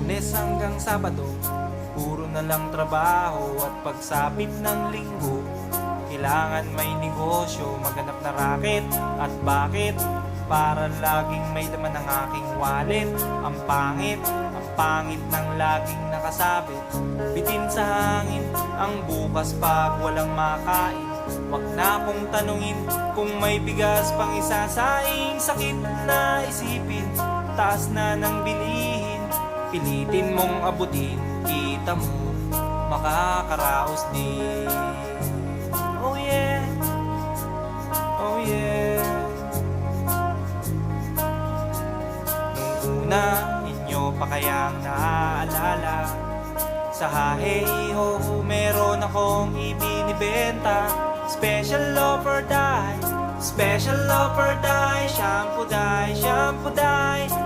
Lunes hanggang Sabado, puro na lang trabaho. At pagsapit ng linggo, kailangan may negosyo, maghanap na raket. At bakit? Para laging may laman ng aking wallet. Ang pangit ng laging nakasabit. Bitin sa hangin ang bukas pag walang makain. Wag na kong tanungin kung may bigas pang isasaing. Sakit na isipin, taas na ng bilihin. Pilitin mong abutin, kita mo makakaraos din. Oh yeah, oh yeah. Nung una, inyo pa kayang naaalala, sa Haheho meron akong ibinibenta. Special offer dye, special offer dye. Shampoo dye, shampoo dye.